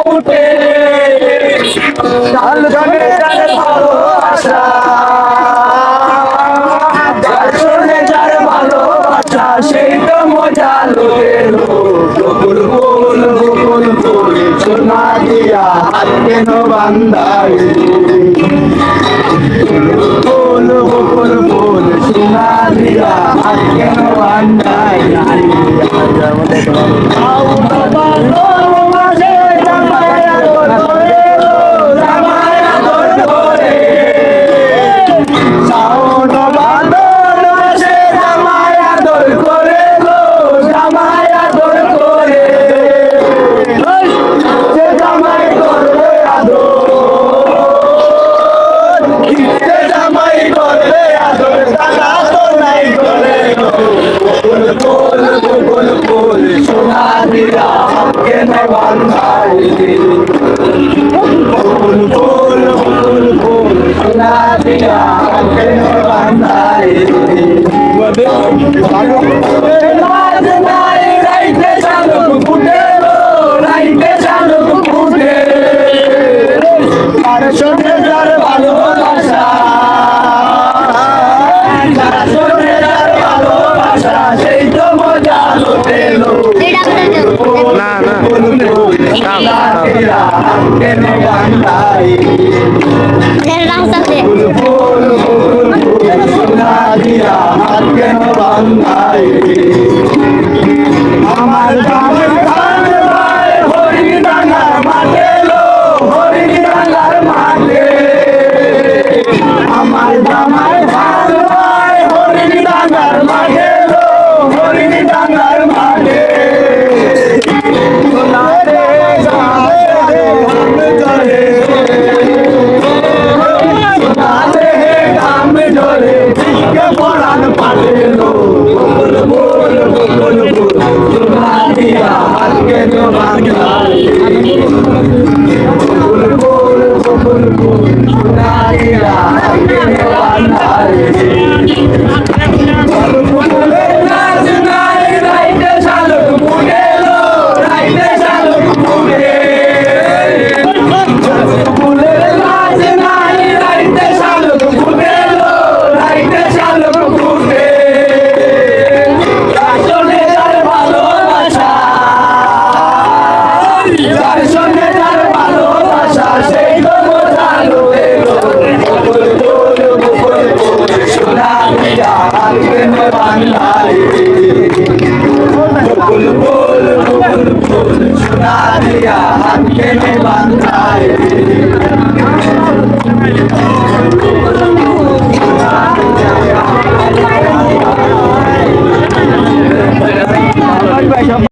ফুটে যার সঙ্গে যার ভালোবাসা যার সঙ্গে যার ভালোবাসা সেই তো মজা লুটে লো বকুল ফুল সোনা দিয়া হাত কেন বান্ধাই ফুল বকুল ফুল সোনা দিয়া হাত কেন বান্ধাই আমার হরিণ ডাঙ্গার মাঠে হরিণ ডাঙ্গার মাঠে আমার জামাই ভাই হরিণ ডাঙ্গার মাঠে হরিণ ডাঙ্গার মাঠে সোনা দিয়া হাত কেনে বান্ধাই